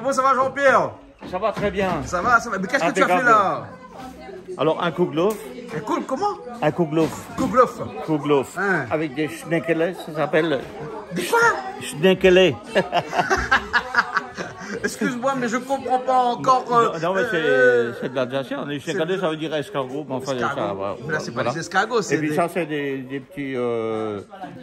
bon, ça va Jean-Pierre? Ça va très bien. Ça va, ça va. Mais qu'est-ce que tu as fait là? Alors, un kouglof. Comment? Un kouglof. Kouglof. Kouglof. Hein. Avec des schneckele, ça s'appelle. Des quoi? Schneckele. Excuse-moi, mais je comprends pas encore. Non, mais c'est de l'Alsacien. Les schneckele, ça veut dire escargot. Mais enfin, ça, Escargot. Mais là, c'est pas voilà. des escargots, c'est Et puis des... ça, c'est des petits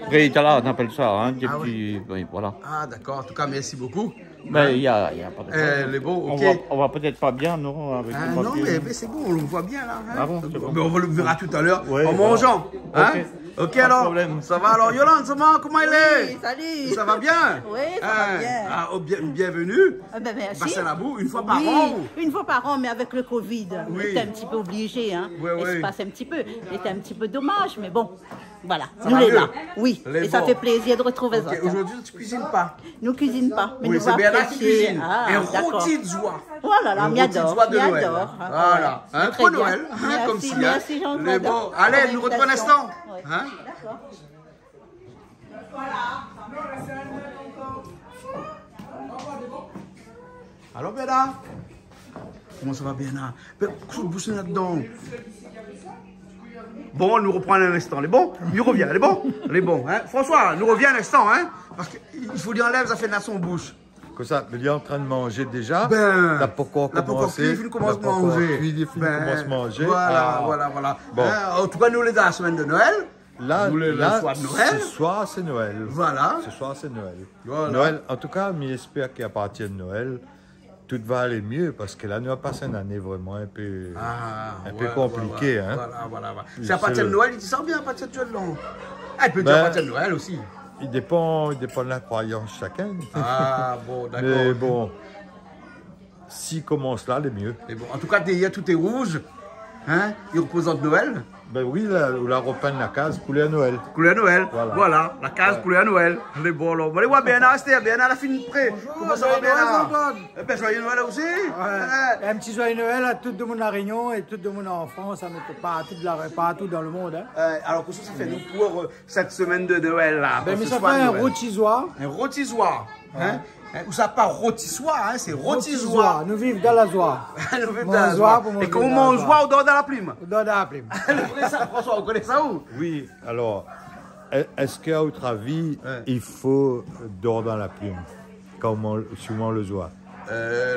réitalas, on appelle ça. Hein, des Ah petits. Oui, voilà. Ah, d'accord. En tout cas, merci beaucoup. Mais il y a pas de problème. Les bons, ok. On va peut-être pas bien, non, avec le Non, papier. mais c'est bon, on le voit bien là. Hein. Ah bon, c'est bon. Mais on le verra tout à l'heure Ouais, en voilà. mangeant. Hein? Ok. Ok, Pas de alors. problème. Ça va alors, Yolande, ça va? Comment elle est? Oui, salut. Ça va bien? Oui, ça va bien. Ah, bienvenue. Ben, merci. Passer à la boue une fois par Oui, an. une fois par an, mais avec le Covid, on Oui. était un petit peu obligé. Hein. Oui, Il oui. se passe un petit peu. C'était un petit peu dommage, mais bon, voilà. Ça Nous va les mieux. là. Oui, Les et ça bons. fait plaisir de retrouver Ok, ça. aujourd'hui, tu cuisines pas. Nous cuisine pas, mais Oui, nous c'est bien là qui apprécier. cuisine. Ah, Un d'accord. rôti de joie. Oh là là, Un m'y rôti de adore, joie de m'y Noël. adore. Ah, Voilà. ouais. Un Très peu bien. Noël, hein, Merci, comme si. merci, hein. Jean-Claude. Les bons. Allez, nous retrouvons un instant. Oui. Hein? D'accord. Allô, Béna? Comment ça va, Béna? Bouche là-dedans. Bon, nous reprend un instant. Les bons? Il revient. Les bons? Les bons. Hein? François, nous revient un instant. Hein? Parce qu'il faut dire enlève, ça fait de la son bouche. Que ça, il est en train de manger déjà. Ben, Là, pourquoi commencer? il commence à manger. Il commence à manger. Voilà, Ah. voilà. Bon. En tout cas, nous, les gars, la semaine de Noël. Là, Nous, le soir de Noël. ce soir, c'est Noël. Voilà. Ce soir, c'est Noël. Voilà. Noël, en tout cas, j'espère qu'à partir de Noël, tout va aller mieux parce que là, nous avons passé une année vraiment un peu compliquée. Hein. Voilà. C'est à partir de Noël, il dit ça bien à partir de Noël. Ah, il peut dire à partir de Noël aussi. Il dépend de la croyance de chacun. Ah, bon, d'accord. Mais bon, s'il commence là, le mieux. Mais bon, en tout cas, derrière, tout est rouge. Hein? Il représente Noël. Ben oui, la repeindre la case pour à Noël. Couleur à Noël. Voilà. La case couleur à Noël. Les bons, là. Bon, allez voir Béna, restez. Béna, la fin de près. Comment ça va, Béna? Eh ben, joyeux Noël aussi. Ouais. Un petit joyeux Noël à tout le monde à Réunion et tout le monde en France, partout dans le monde. Hein. Alors, qu'est-ce que ça fait nous pour cette semaine de Noël là? Ben, mais ce ça soir fait de un Noël? rôtissoir. Un rôtissoir. Hein? Ou ça pas rôtissoir, hein? C'est rôtissoir. Nous vivons dans la joie. Nous vivons Mon dans la joie joie. pour Et manger comment dans la on joie. joie au dehors de la plume? Dans la prime. Vous connaissez ça, François? Vous connaissez ça où? Oui, alors, est-ce qu'à votre avis, il faut dormir dans la plume, comme souvent le voit?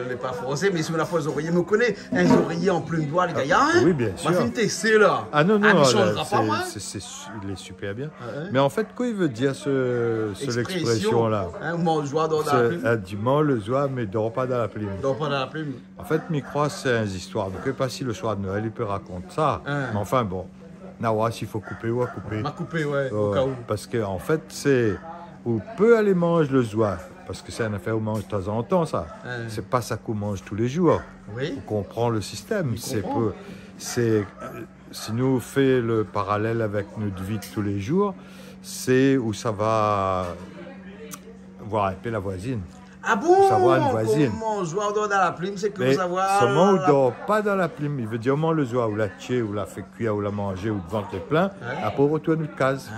Les pas français, mais sur la fois, les oreillers me connaissent. Un oreiller en plume d'oie, les gars, hein? Oui, bien sûr. Ma fille, c'est là. Ah non, mais là, changera pas, moi. il est super bien. Mais en fait, quoi il veut dire l'expression-là? Hein, mon joie dans la plume. Dis-moi le joie, mais dors pas dans la plume. Donc, pas dans la plume. En fait, je crois que c'est une histoire. Donc, je ne sais pas si le soir de Noël, il peut raconter ça. Mais enfin, bon, Nawa, s'il faut couper ou à couper. M'a coupé, ouais, au cas où. Parce qu'en fait, c'est... On peut aller manger le soir. Parce que c'est une affaire où on mange de temps en temps, ça. C'est pas ça qu'on mange tous les jours. Oui. On comprend le système. Si nous fait le parallèle avec notre vie de tous les jours, c'est où ça va voir un peu la voisine. Ah bon? Savoir une voisine. Comment joie dans la plume, c'est que Mais savoir. seulement on ne dort pas dans la plume. Il veut dire au moins le soir ou la tuer, ou la fait cuire, ou la manger, ou devant les plein. Après, on retourne notre case.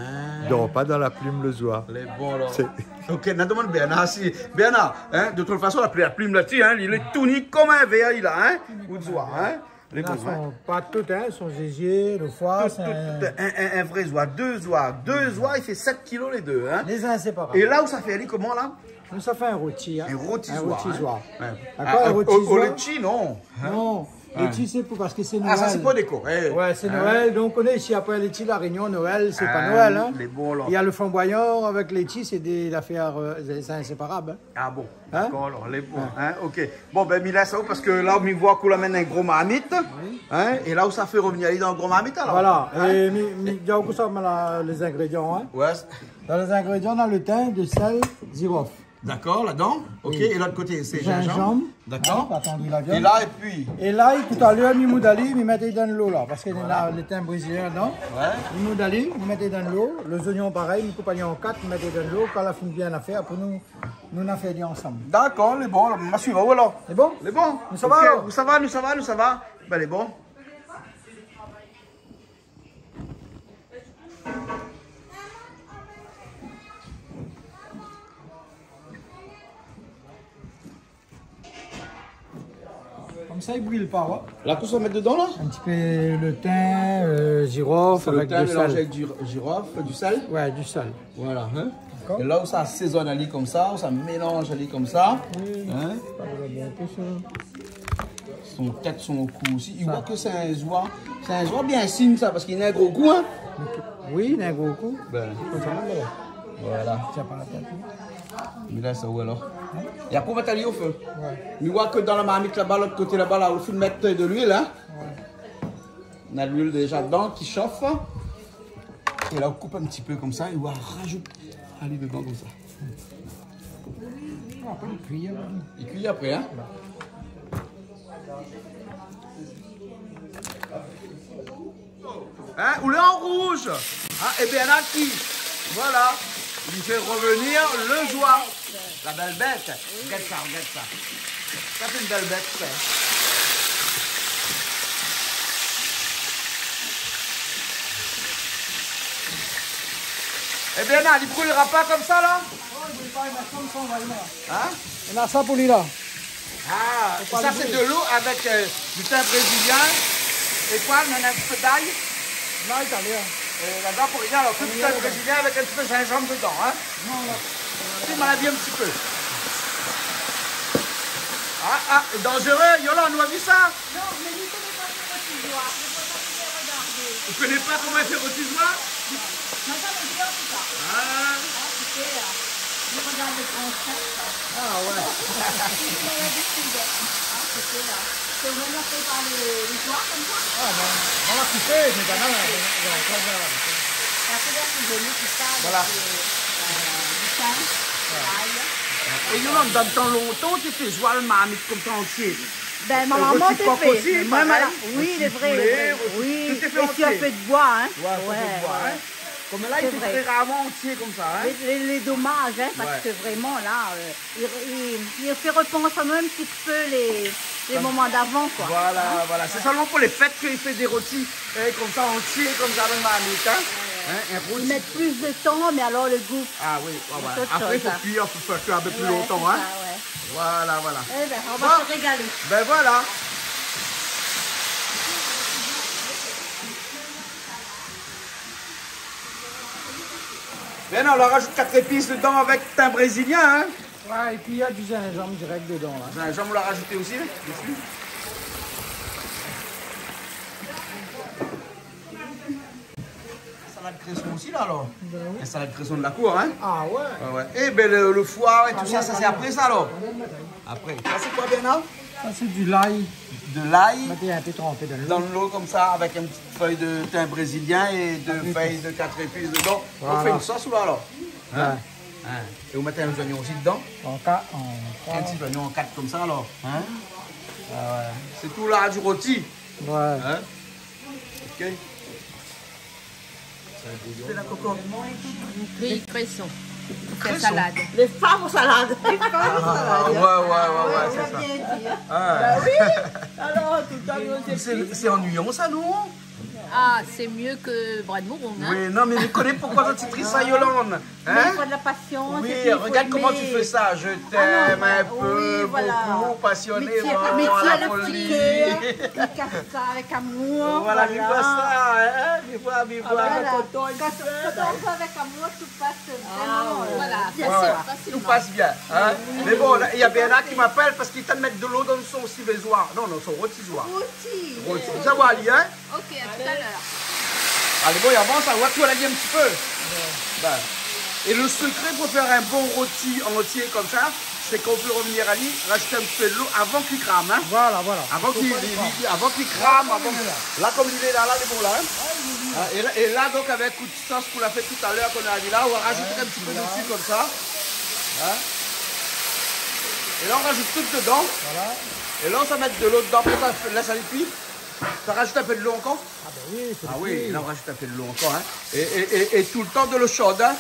Ne dort pas dans la plume le soir. Les bons, là. C'est- Ok, on demande Bernard si. Bernard, hein, de toute façon, la plume là-dessus, hein, il est tout ni comme un verre, il a, hein, ou de soir, hein. Les Là, bons, hein. sont pas toutes, hein, sont gésiers, le foie, c'est Un vrai zoie, deux zoies. Deux zoies, il fait 7 kilos les deux, hein. les inséparables. Et là où ça fait aller, comment là? Nous, ça fait un rôti. Hein. Un rôtisoir. Un rôtisoir. Hein. D'accord, un Au rôtisoir. litchi, non. Non, les petits, c'est parce que c'est Noël. Ah, ça, c'est pas décoré. Ouais, c'est Hein? Noël. Donc, on est ici après les petits, la Réunion, Noël, c'est pas Noël. Hein. Les bons, là. Il y a le flamboyant avec les petits, c'est des affaires c'est inséparable. Hein. Ah bon, Hein? d'accord, alors les bons, hein, ok. Bon, ben, Mila, ça où, parce que là, on voit qu'on amène un gros marmite, hein, et là où ça fait revenir, aller dans le gros marmite, alors. Voilà. Hein? Et il y a aussi les ingrédients. Hein. Ouais, Dans les ingrédients, on a le thym, du sel, girofle. d'accord, là-dedans, ok, Oui. et l'autre côté, c'est gingembre. Gingembre. D'accord. Hein, attendre la viande. Et là, et puis, Et là, tout à l'heure, nous moudali, nous mettez dans l'eau là, parce qu'il y a le thym brésilien dedans. ouais, Nous moudali, nous mettez dans l'eau. Les oignons pareil, nous coupons en 4, nous mettez dans l'eau. Quand la fin bien à faire, pour nous en faire ensemble. d'accord, les bons, alors, ma suivre, où alors? C'est bon? Les bons, Nous, ça va, ok, alors? nous, ça va, nous, ça va, nous, ça va, ben, les bons. Comme ça, il brûle pas. Ouais. Là, tout ça mettre dedans là? Un petit peu le thym, girofle avec thym du mélangé sel. avec du girofle, du sel. Ouais, du sel. Voilà. Hein? Et là où ça assaisonne ali comme ça, où ça mélange ali comme ça. Oui. Hein? Son tête, son cou aussi. Il voit que c'est un joie bien signe ça, parce qu'il a un gros goût. Hein? Oui, il a un gros coup. Ben, Comme ça, là. voilà. Tiens pas la tête. Mais là, ça où alors? Et après, on va t'aller au feu. Ouais. Il voit que dans la marmite là-bas, l'autre côté là-bas, là, au fond de mettre de l'huile. Hein? On a de l'huile déjà dedans qui chauffe. Et là, on coupe un petit peu comme ça et on va rajouter aller dedans comme ça. Après, il cuit. Il cuit après, hein? Hein? Ou le en rouge. Ah, et bien là, qui? Voilà. Il fait revenir le joie. La belle bête. Regarde ça, regarde ça. Ça, c'est une belle bête, ça. Eh bien, là, il ne brûlera pas comme ça, là? Oh, il brûle pas, il met comme ça, on va le mettre. Hein? On a ça pour lui là. Ah, ça, c'est de l'eau avec du thym brésilien. Et quoi? On a un petit peu d'ail. Là, italien. Et là-dedans, pour rien, alors, tout le thym brésilien avec un petit peu de gingembre dedans, hein? Non, là. Tu m'en as dit un petit peu. Ah, dangereux, Yolande, on a vu ça? Non, mais ne connais pas ce rôtissoir. Je ne peux pas te regarder. Vous ne connaissez pas comment faire au tisoir? Maintenant, on dit en tout cas. Ah, Tu sais, je regarde les grands chefs. ah ouais. Il y a des filles. Tu sais, là. C'est vraiment fait par les soirs comme ça. Ah, bon. On l'a coupé, mais maintenant, on va Et après, là, c'est venu tout ça. Voilà. Du thym, l'ail. Et Yolande, dans le temps longtemps, tu fais jouer le marmite comme ça entier. Ben, ma Le maman rôti t'es coq fait. aussi, Moi, pareil. oui, il est Rôti vrai. poulet, Oui, tout est fait et puis un entier. peu de bois, hein. Ouais, ça fait boire, hein. Comme là, il C'est fait vrai. très rarement entier comme ça, hein. Les dommages, hein, parce Ouais. que vraiment, là, il fait repenser même un petit peu les moments d'avant, quoi. Voilà, voilà. C'est seulement pour les fêtes qu'il fait des rôtis comme ça entiers, comme ça avec marmite, hein. Un rôti. Ils mettent plus de temps, mais alors le goût. Ah oui, voilà. C'est autre Après, il chose, faut hein. cuire, il faut faire cuire un peu plus Ouais, longtemps, c'est hein. ça, ouais. Voilà, voilà. Eh ben, on va Bon. se régaler. Ben voilà. Ben non, on leur rajoute 4 épices dedans avec thym brésilien, hein. Ouais, et puis il y a du gingembre direct dedans là. Gingembre, on l'a rajouté aussi, dessus. Salade cresson aussi, là, alors. La salade cresson de la cour, hein. Ah ouais. Ouais, ouais. Et ben le foie et tout ça, ça c'est après ça, alors. Après. Ça, c'est quoi, Bernard? Ça c'est du l'ail. De l'ail. Mettez un peu trempé dans l'eau. Dans l'eau comme ça, avec une petite feuille de thym brésilien et deux feuilles de 4 épices dedans. On Voilà. fait une sauce ou là alors? Ouais. Hein? Et vous mettez un oignon aussi dedans? En cas, Un petit oignon en 4 comme ça alors? Hein? Ah ouais. C'est tout là du rôti. Ouais. Hein? Ok. C'est la cocotte. Oui, cresson. Cresson. Salade. Les femmes aux salades. Ah, ouais, c'est ça. Bien dit, hein. Ah. Alors, tout le temps, C'est ennuyant ça, non? Ah, c'est mieux que bras de mouron, hein? Oui, non, mais vous connaissez pourquoi tu tries ça, Yolande? Mais Hein? il faut de la patience. Oui, et puis il faut regarde comment tu aimer. fais ça. Je t'aime Ah un non, peu, oui, voilà. beaucoup, passionnément, Mais à tu la as le folie. cœur, il casse ça avec amour. Voilà, vive ça, hein? Vive Voilà. ça. Quand on fait avec amour, tout passe vraiment. Voilà, bien Ouais, ouais, sûr. tout passe bien. Hein? Mais bon, là, il y a Bernard qui m'appelle parce qu'il t'a de mettre de l'eau dans son civézoir. Non, son rôtissoir. Outil. Rôti. Ça va aller, hein? Ok, à tout à l'heure. Allez, bon, il avance, ça va tout aller un petit peu. Ben. Et le secret pour faire un bon rôti entier comme ça, c'est qu'on peut revenir à lui, rajouter un petit peu de l'eau avant qu'il crame. Hein? Voilà, voilà. Avant qu'il crame, là comme il est là, il est bon là. Hein? Et là, donc avec un coup de sauce qu'on a fait tout à l'heure, qu'on a dit là, on va rajouter un petit peu dessus comme ça. Hein? Et là on rajoute tout dedans. Voilà. Et là on va mettre de l'eau dedans, pour ça laisse aller cuire. Ça rajoute un peu de l'eau encore? Ah ben oui, c'est Ah oui, et là on rajoute un peu de l'eau encore. Hein? Et tout le temps de l'eau chaude. Hein?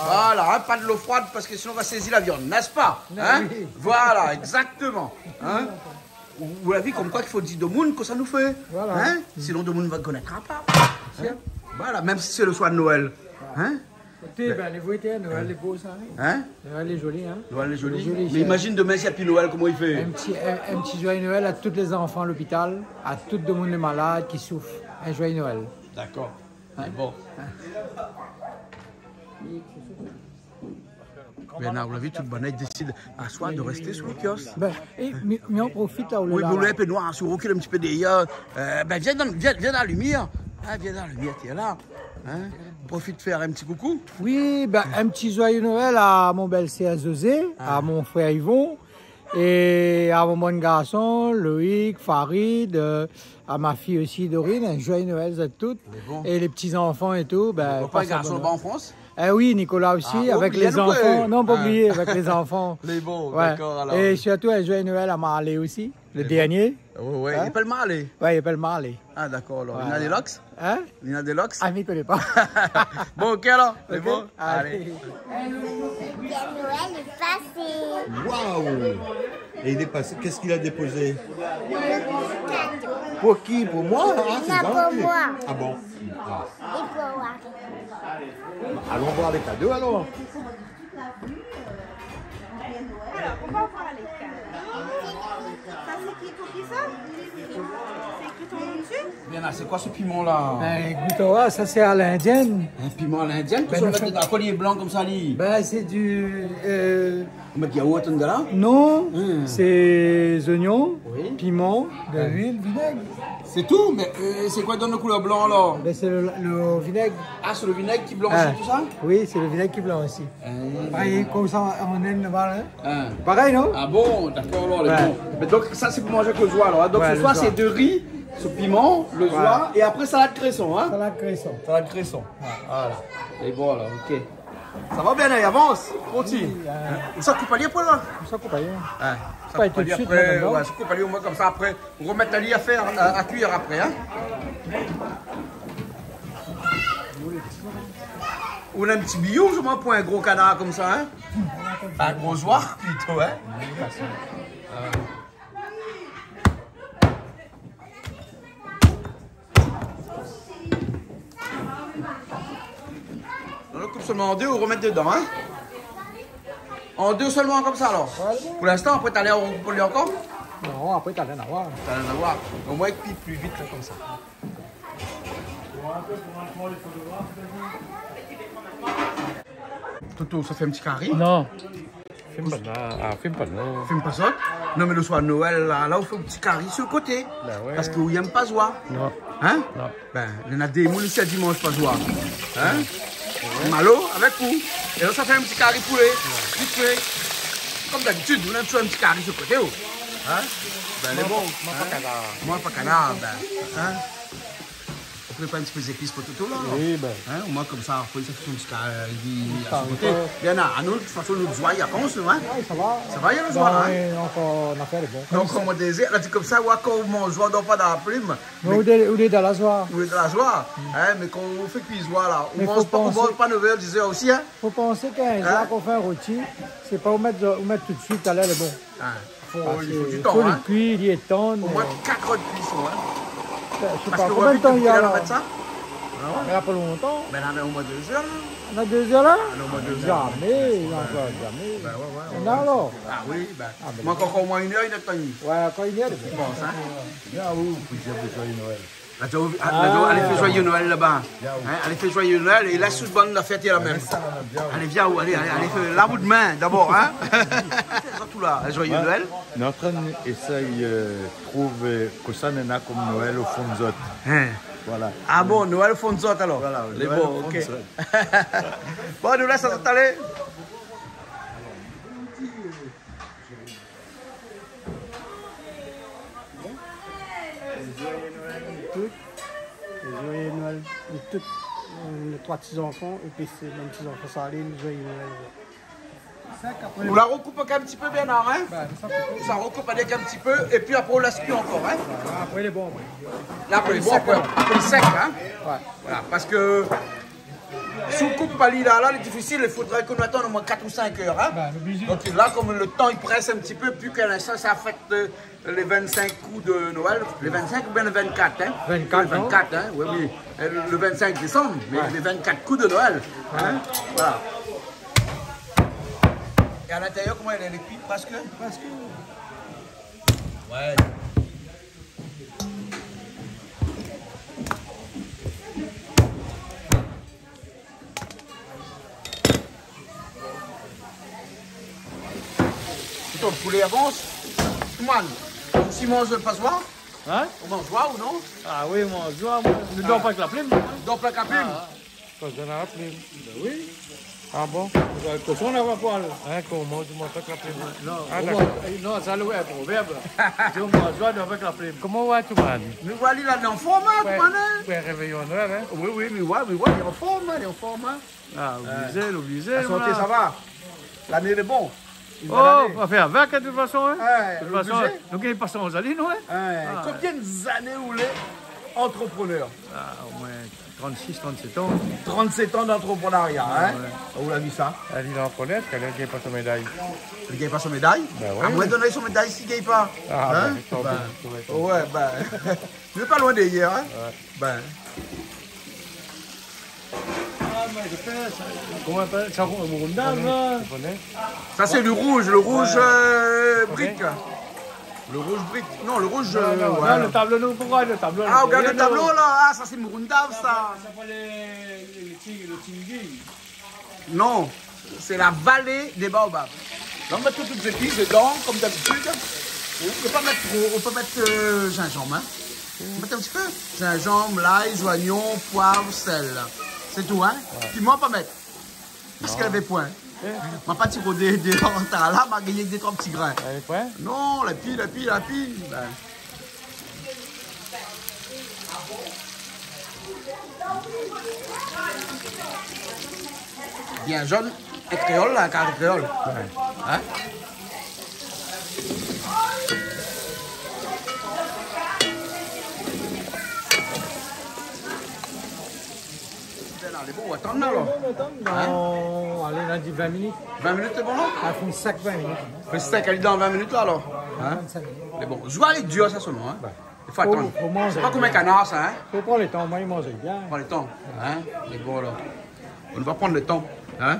Voilà, hein? Pas de l'eau froide parce que sinon on va saisir la viande, n'est-ce pas? Hein? Oui. Voilà, exactement. Hein? Vous l'avez comme quoi qu'il faut dire de monde que ça nous fait. Voilà. Hein? Sinon de monde ne va connaître pas. Hein? Voilà, même si c'est le soir de Noël. Hein? Ben, les voitures, Noël est beau, ça. Hein? Noël est joli, hein. Noël est joli. Joli, Mais c'est- imagine demain s'il n'y a plus Noël, comment il fait? Un petit joyeux Noël à tous les enfants à l'hôpital, à tout le monde malade qui souffre. Un joyeux Noël. D'accord. C'est bon. Bernard, vous l'avez vu, tout le bonnet décide à soi de rester sur le kiosque. Ben, mais on profite là où Oui, le vous l'avez un peu noir, sur recule un petit peu derrière. Ben, viens dans la lumière. Ah, viens dans la lumière, tu es là. Hein? Profite de faire un petit coucou. Oui, ben, un petit joyeux Noël à mon belle-sœur Zosé, à mon frère Yvon, et à mon bon garçon Loïc, Farid, à ma fille aussi Dorine. Un joyeux Noël à toutes. Bon. Et les petits-enfants et tout. Ben, Papa, passe un garçon bon là-bas en France? Eh oui, Nicolas aussi, Ah, avec oubliez les le enfants. peu. Non, pas Ah. oublier, avec les enfants. Les bons, Ouais. d'accord alors. Et surtout un joyeux Noël à Marley aussi, le dernier. Ouais, Hein? il peut le marler. Ouais, il s'appelle Marley. Ah, d'accord alors. Voilà. Il y a des locks? Hein? Il y a des locks? Ah, mais il connaît pas. Bon, ok alors. C'est Ok? bon? Allez. Noël est passé. Waouh! Et il est passé, qu'est-ce qu'il a déposé? Cadeau. Pour qui? Pour moi? Ah, c'est Non, pour gentil. moi. Ah bon? Et pour voir. Allons voir les cadeaux alors. On va voir les cartes. Ça, c'est qui pour qui ça? C'est écrit ton nom dessus? Bien, c'est quoi ce piment là? Ben, écoute, ça c'est à l'indienne. Un piment à l'indienne? Ben, Qu'est-ce qu'on nous met fait- dans un collier blanc comme ça, lui? Ben, c'est du. On met qu'il y a autant de là? Non, c'est oignons, Oui. piment, de l'huile, vinaigre. C'est tout? Mais c'est quoi dans le couleur blanc alors? Ben, c'est le vinaigre. Ah, c'est le vinaigre qui blanchit Ah. tout ça? Oui, c'est le vinaigre qui blanc aussi. Pareil, comme ça en aile là-bas. Hein? Hein. Pareil, non? Ah bon, d'accord alors, les Ouais. bons. Mais donc ça c'est pour manger avec le zoie alors. Hein. Donc Ouais, ce le soir zoie. c'est de riz, ce piment, le zoie et après salade cresson. Hein? Salade cresson. Salade cresson. Voilà. Et bon alors, ok. Ça va bien, allez, avance, continue. Ça coupe pas les poils là? Ça coupe rien. Ouais. Ça Pas coupe tout de pas suite, après, là, comme ça. ouais, ça coupe pas les au moins comme ça après. On remet la lit à faire, à cuire après. Hein? On a un petit billon, je m'en prends un gros canard comme ça. Hein? Un gros zoie plutôt. Hein? On le coupe seulement en deux ou remettre dedans, hein? En deux seulement comme ça alors? Pour l'instant, après t'allais en couper encore? Non, après t'as rien à voir. T'as rien à voir. Au moins, il pique plus vite là, comme ça. Toto, ça fait un petit carré? Non. Filme pas là. Ah, filme pas là. Fume pas ça? Non, mais le soir de Noël, là, on fait un petit carré sur le côté. ouais. Parce qu'il n'aime pas joie. Non. Hein? Non. Ben, il y en a des moules ici à dimanche pas joie. Hein? Malo avec vous. Et là, ça fait un petit carré poulet. Vite fait. Comme d'habitude, on a toujours un petit carré sur le côté. Oh. Hein? Ben, les bons. Moi, pas canard. Ben, hein? On prépare un petit peu d'épices pour Toto là. Oui, ben. Hein? Au moins, comme ça, après, ça fait un petit carré à son côté. Bien, à nous, de toute façon, nous, joie, il y a pas, hein? Ouais, ça va. Ça va, il y a le joie, hein? Ben, encore, on a fait le bon. Donc, comme on disait, là, tu comme ça, ouais, quand mon joie dort pas dans la plume, Mais où est dans la soirée? vous êtes de la joie, hein, mais quand on fait cuire joie, là, on Mais mange faut pas, on penser- mange pas 9h, 10h aussi, hein. Faut penser qu'un jour qu'on fait un rôti, c'est pas où mettre tout de suite, à l'air le bon. Hein, il Parce faut du que temps, faut le hein. cuire, il est tendre. Au moins 4 heures de cuisson, hein. Je sais Parce pas que combien de temps il y a on là. va mettre ça. Il n'y a pas longtemps. Ben, on a au moins 2 heures, là. On a 2 heures là? On a au moins 2 heures. Jamais, encore jamais. Ben, ouais. On a alors? Ah oui, ben, moi, encore au moins 1 heure, il est temps. Ouais, quand il y a, Je pense, hein. Bien où? Puis j'ai besoin de Noël. Là, allez, fais joyeux Noël là-bas. Hein, allez, fais joyeux Noël et laisse toute bonne la fête, la même. Allez, viens, allez, fais la bout de main d'abord, hein. Tout là, joyeux Noël. On est en train d'essayer de trouver que ça n'est pas comme Noël au fond de Zot. Hein. Voilà. Ah bon, Noël Fonzot alors. Voilà, les Noël bons, ok. Fonzot. Bon, nous laisse s'installer. Joyeux Noël de tous les 3 petits-enfants, et puis c'est mes petits-enfants Saline, joyeux Noël. On la recoupe un petit peu bien, hein. Ça recoupe avec un petit peu, et puis après on laisse plus encore, hein. Après, il est bon. Là, après, bon, après le sec, hein. Ouais. Voilà, parce que sous coupe pali là, c'est difficile, il faudrait qu'on attende au moins 4 ou 5 heures. Hein? Donc là, comme le temps il presse un petit peu, plus qu'à l'instant, ça affecte les 25 coups de Noël. Les 25 ou bien les 24, hein? 24, le 24, hein? Oui, oui. Le 25 décembre, mais les 24 coups de Noël. Hein? Voilà. Et à l'intérieur, comment elle est cuite? Presque. Ouais. Le poulet avance. On s'y mange le passoire? Hein? On mange joie ou non? Ah oui, moi, je ne dors pas avec la plume. Donc la capime. Quand on a la plume. Ben oui. Ah bon? Le cochon n'a pas poil. Hein, comment tu manges avec la plume? Non, ça loue un proverbe. Tu manges joie avec la plume. Comment va tu man? Mais voilà, il est en forme, hein, Oui, réveillon Noël, hein? Oui, mais ouais, il est en forme, Ah, obligé. La santé, ça va. L'année est bon. Oh, on va faire avec de toute façon, hein? Ouais, De toute façon, nous qui passons aux allées, nous, hein? Combien d'années vous êtes entrepreneur? Au moins 36, 37 ans. 37 ans d'entrepreneuriat, hein? Où l'a vu ça? Elle dit d'en connaître, qu'elle n'a pas son médaille. Il ne gagne pas son médaille? Ben ouais. À moins de donner son médaille s'il ne gagne pas. Ah, Hein? Ouais, ben. Je n'ai pas loin d'hier, hein? Ben. Comment on appelle ça? Là. Ça, c'est du rouge, le rouge brique. Le rouge brique. Non, le rouge. Non, le tableau, nous, pourquoi le tableau? Ah, regarde le tableau là. Ah, ça, c'est Murundav, ça. Ça s'appelle le Tingui. Non, c'est la vallée des baobabs. On met toutes les épices dedans, comme d'habitude. On peut pas mettre trop, on peut mettre gingembre. Hein. On met un petit peu. Gingembre, l'ail, oignon, poivre, sel. C'est tout, hein. Piment, pas mettre. Parce qu'elle avait point. Ma pas tiré des rentards là, m'a gagné des 3 petits grains. Elle avait point? Non, la pile. Ben. Bien jaune et créole, la carte créole. Hein? Allez, bon, on va attendre là, alors. Non, allez, on a dit 20 minutes. 20 minutes, c'est bon, là? Elle fait une sac 20 minutes. Mais c'est qu'elle est dans 20 minutes, là, alors. Hein? 25 minutes. Mais bon, je vois aller dur, ça, seulement, hein? Il faut attendre. Faut manger. C'est pas comme un canard, ça, hein? Faut prendre le temps, moi, il mange bien. Prends le temps, hein? Mais bon, alors. On va prendre le temps, hein?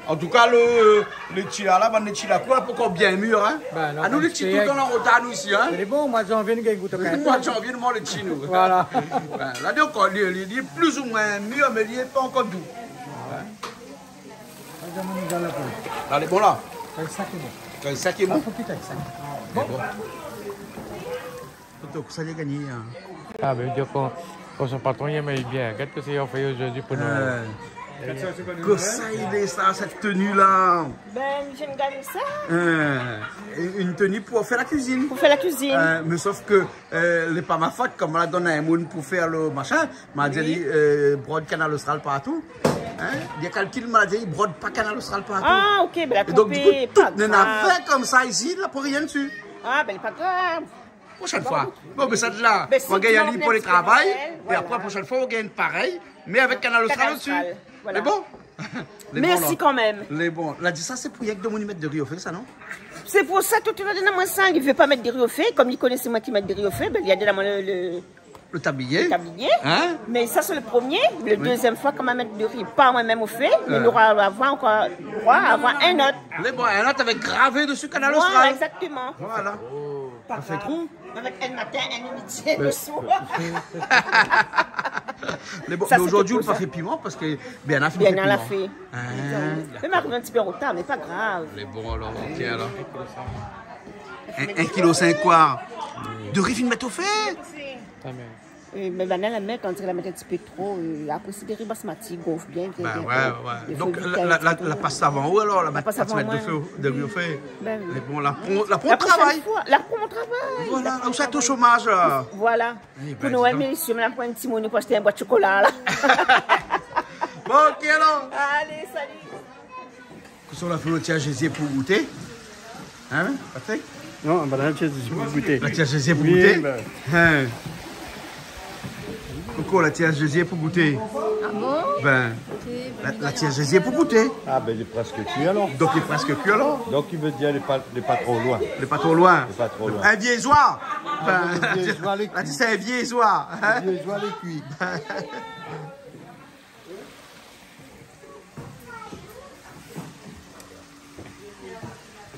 En tout cas, le chila là, le chila quoi, pas encore bien mûr, hein? Ben, non, À nous, les petits, tout le temps, on retard, nous, ici, hein? C'est bon, moi, j'en viens de gagner goûter. Moi, j'ai envie de manger le chino. Voilà. Ben, là, donc, il est plus ou moins mûr, mais il n'est pas encore doux. Là, il est bon, là? Le sac est bon. Le sac est bon? Faut quitter le sac. Bon. Donc, ça y est gagné, hein? Ah, mais dire qu'on son patron, il aime bien. Qu'est-ce que c'est qu'on fait aujourd'hui pour nous? Que ça, il est ça, cette tenue-là? Ben, j'aime gagner ça. Une tenue pour faire la cuisine. Pour faire la cuisine. Mais sauf que les pas ma faute, comme on a donné un monde pour faire le machin, m'a dit brode canal austral partout. Hein? Il y a quelqu'un qui m'a dit brode pas canal austral partout. Ah, ok, ben la Et donc, du coup, trompée, tout pas n'est grave. fait comme ça ici, là, pour rien dessus. Ah, ben pas grave. Prochaine fois. Bon, mais ça là, Ben, on si gagne tu un m'en livre pour les venais travail, Noël, et voilà. après, la prochaine fois, on gagne pareil, mais avec canal austral Canal au-dessus. austral, voilà. Les bons? Les Merci bons, là. quand même. Les bons. Là, dit ça, c'est pour y avoir 2 monumètres de riz au fait, ça, non? C'est pour ça, tout le monde dans moi ça, il ne veut pas mettre des riz au fait. Comme il connaissait moi qui met des riz au fait, ben, il y a dans le Le tablier. tablier. Hein? Mais ça, c'est le premier. Le deuxième fois qu'on va mettre du riz, pas moi-même au fait, mais il aura avoir encore droit à avoir un autre. Les bons, un autre avec gravé dessus canal Voilà, austral. exactement. Voilà. Pas Ça fait grave. trop? Avec un matin, un midi et le soir. Les bons, Ça, mais aujourd'hui, on c'était n'a pas pour fait piment parce que bien a fait Bien, piment. on l'a fait. Hein? Même arrivé un petit peu en retard, mais pas grave. Les bons, alors, ok, alors. 1,5 kg quoi? De riz, mettre au fait? Mais maintenant, la mettre, on dirait la mettre un petit peu trop. Après, c'est des riz basmati, gonfle bien. Ben ouais. Donc, la passe avant où alors? La passe passe avant, mettre de riz au fait? Ben oui. Les bons, la prend La au prochaine travail. fois, la pour mon travail. Voilà, là où ça est au chômage. Là. Voilà. Eh ben, Pour Noël, dis donc. mais je vais prendre un petit monnaie pour acheter un boîte de chocolat. Là. Bon, ok alors. Allez, salut. Qu'est-ce qu'on a fait au tia Jésus pour goûter? Hein, Patrick? Non, ben la tienne, c'est pour goûter. La tia Jésus pour Oui, goûter? ben. Hein. Coco, la tia Jésus pour goûter? Ah bon? Ben, Ok, La tia Jésus pour goûter. Ah ben il est presque cuit alors. Donc il est presque cuit alors. Donc il veut dire il n'est pas trop loin. Il n'est pas trop loin. Il est pas trop loin. Un viégeois. Un viégeois les cuits. C'est un viégeois. Un viégeois les cuits.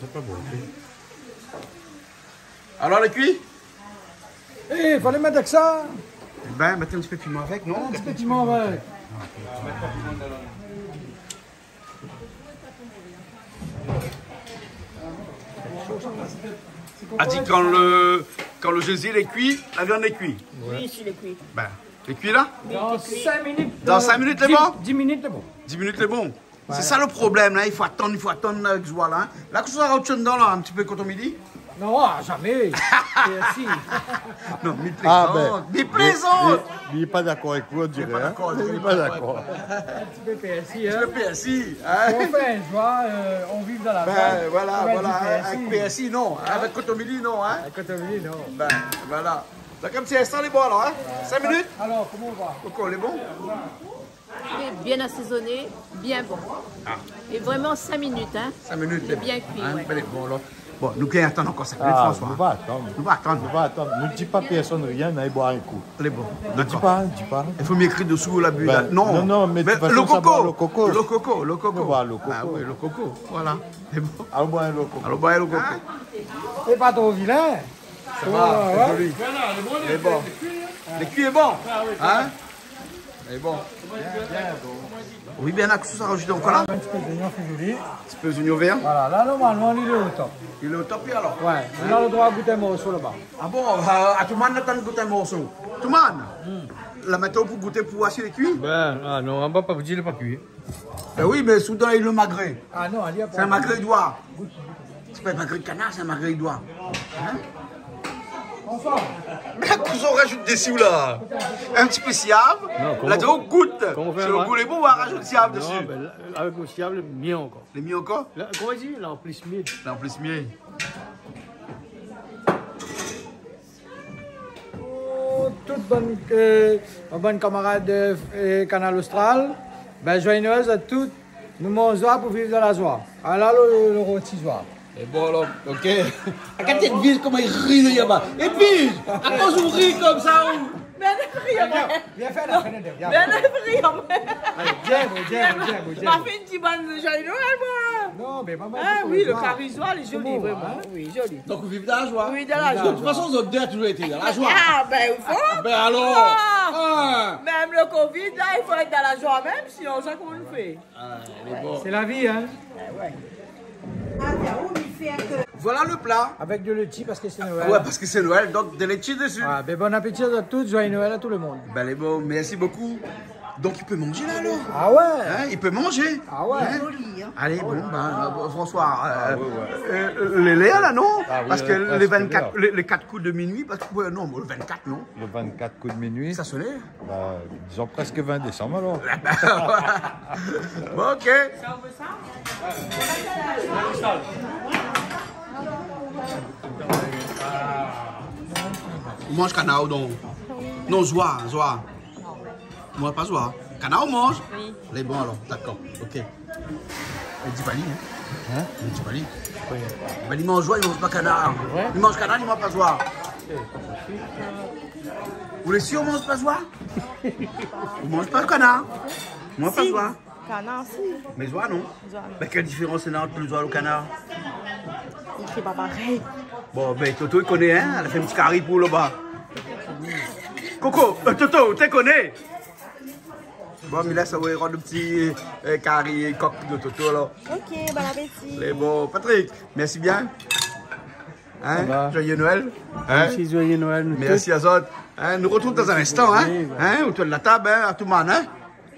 C'est pas bon. Alors le cuit? Il fallait mettre avec ça. Ben, mettez un petit peu de piment avec, non? Un petit peu de piment avec. A dit quand le Jésus est cuit, la viande est cuite. Oui, je l'ai cuit. Ben, c'est cuit là? Dans 5 minutes. Dans 5 minutes, c'est bon? 10 minutes, c'est bon. 10 minutes, c'est bon. C'est ça le problème, là. Il faut attendre avec joie, là. Là, que ça va autre dedans, là, un petit peu quand on midi? Non, jamais. Merci. Non, mais Ah plaisante. ben. Mais plaisante. Il n'est pas d'accord avec vous, on dirait. pas d'accord, Il n'est pas d'accord. Un petit peu PSI. Hein. Le PSI. Hein? On fait un joie, on vit dans la Ben, vague. voilà, On met voilà. du Avec PSI, non. Avec Cotomili, non, hein? Avec Cotomili, non. Ben, voilà. Donc, un petit instant, les bons, alors, hein? 5 minutes? Alors, comment on va? Coco, les bons? Bien assaisonné, bien bon. Et vraiment 5 minutes, hein. 5 minutes, Il est bien cuit, ouais. Ben, les bons, là. Bon, nous qui attendons encore 5 minutes, Ah, François. on va attendre. Nous va attendre. On va attendre. Ne dis pas à personne rien, n'aille boire un coup. Les bons. Ne dis pas, dis pas. Il faut m'écrire dessous la bulle. Ben, non, mais de toute façon, le ça boit coco. le coco. Le coco, le coco. On boit le coco. Ah oui, le coco. Voilà. C'est bon. Allons boire un coco. Alors, boire le coco. C'est pas trop vilain. Ça va, c'est joli. C'est bon. Le cuit est bon. Hein? C'est bon. Oui, bien, là, que ça rajouté encore là? Un petit peu d'oignon fait joli. Un petit peu d'oignon vert. Voilà, là, normalement, il est au top. Il est au top, alors. Ouais, on a le droit à goûter un morceau là-bas. Ah bon, à tout le monde, attend de goûter un morceau. Tout le monde? La méthode pour goûter pour acheter les cuits? Ben, ah non, on va pas vous dire, il n'est pas cuit. Ben oui, mais soudain, il le magret. Ah non, elle y a pas. C'est un magret d'oie. C'est pas un magret de canard, c'est un magret d'oie. Hein? Bonsoir. Mais qu'on rajoute des sous là? Un petit peu siave. Là, on goûte. Comment on fait C'est le un- goût les bons, on va rajouter siave dessus. Non, ben, avec le siable, mieux encore. Les mis encore? Là, comment dire, là, en plus, mieux. Là, en plus, mieux. Toute bonne camarade de Canal Austral. Ben, joyeux Noël à toutes. Nous mangeons pour vivre dans la joie. Alors, le rôti joie. Et bon alors, ok. Regardez cette ville, comment il rit là-bas. Et puis, à cause où rit comme ça, Viens faire la fenêtre. Viens. Ben, rire. Allez, viens. M'a fait une petite bande de joyeux Noël, moi. Non, mais maman. Ah il faut oui, le voir. carisoire, il est joli, beau, vraiment. hein? Oui, joli. donc vous vivez dans la joie. Oui, dans la De joie. toute façon, vous deux a toujours été dans la joie. Ah, ben, il faut. Ben alors, Ah. Même le Covid, là, il faut être dans la joie même, sinon, ça, comment on le fait? C'est la vie, hein. voilà le plat. Avec de laitier parce que c'est Noël. Ouais, parce que c'est Noël, donc de laitier dessus. Ouais, ben, bon appétit à tous, joyeux Noël à tout le monde. Ben les bons, merci beaucoup. Donc il peut manger là alors. Ah ouais. Hein, il peut manger. Ah ouais. Hein? Allez, bon, François, les Léa là, non? Ah oui, parce que presque les 24, les 4 coups de minuit, parce que, ouais, non, le 24, non? Le 24 coups de minuit, Ça sonnait? bah, disons presque 20 décembre alors. Bon, ok. On mange canard donc? Non, joie. Moi, pas joie. Canard, on mange? Oui. Les bons alors, d'accord, ok. Et dis pas lui, hein? Hein? Dis pas lui. Ben, il mange joie, il mange pas canard. Il mange canard, il mange pas joie. Vous les sûr, on mange pas joie? On mange pas le canard? On mange pas joie? Canard, si. Mais joie, non? Joie, non. Ben, quelle différence il y a entre le joie et le canard? Il fait pas pareil. Bon, ben, Toto, il connaît, hein? Elle a fait un petit carré pour le bas. Coco, Toto, tu connais? Bon, mais là, ça va y avoir le petit carré coq de Toto, là. Ok, bon appétit. Les bons. Patrick, merci bien. Hein? va. Joyeux Noël. Hein? Merci, joyeux Noël. nous Merci à Zod. Hein? Nous retrouvons dans un instant, hein? Oui, bah. Hein? Autour de la table, hein? À tout le monde, hein?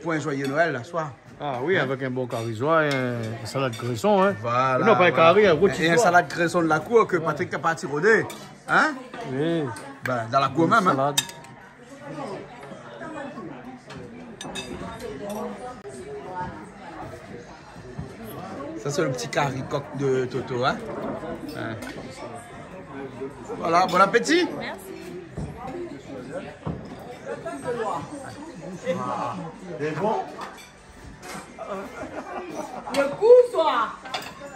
Pour un joyeux Noël, la soir. Ah oui, avec un bon carisois et un salade de cresson, hein. Voilà. Non, pas un carré, un Et rôti. un salade cresson de la cour que Patrick n'a pas tirodé. Hein? Oui, Ben, dans la cour même, hein? salade. Ça, c'est le petit carré coq de Toto, hein? Hein. Voilà, bon appétit! Merci. C'est bon? Le cousoir.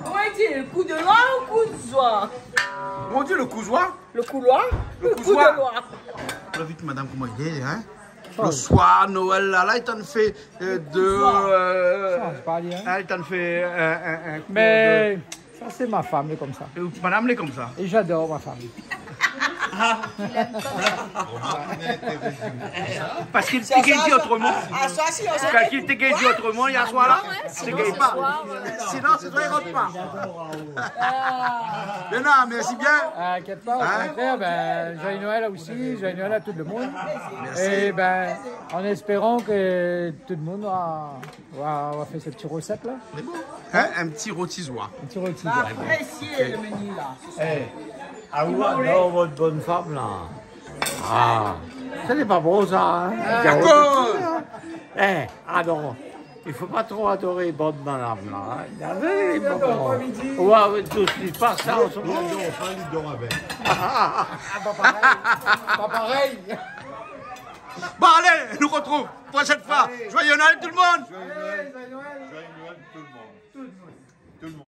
Comment on dit le coup de loi ou coup de joie? On dit le cousoir. Le couloir. Le coup cousoir. de loi. Tu as vu que madame, comment il est, hein? Le soir, Noël, là, il t'en fait deux. Change pas rien. Il t'en fait un coup Mais ça, c'est ma femme, elle est comme ça. Madame, elle est comme ça. Et j'adore ma femme. Parce qu'il t'est dit autrement. À soi, si on se Parce qu'il t'est dit autrement, il y a ce soir-là. C'est gay pas. Sinon, c'est toi, il rentre pas. Mais non, merci bien. Inquiète pas, au contraire, ben, joyeux Noël aussi, joyeux Noël à tout le monde. Et ben, en espérant que tout le monde va faire cette petite recette là. Hein, un petit rôtisoir. Un petit rôti. apprécier le menu là. Ah ouais, non, votre bonne femme là. Ah, ça n'est pas bon ça. Hein. D'accord. Ah non, il faut pas trop adorer bonne madame là. Il y a pas bon. Ouais, tout ce qui passe là en ce moment. Pas pareil. Bon, allez, on nous retrouve prochaine fois. Joyeux Noël tout le monde. Joyeux Noël. Joyeux Noël tout le monde.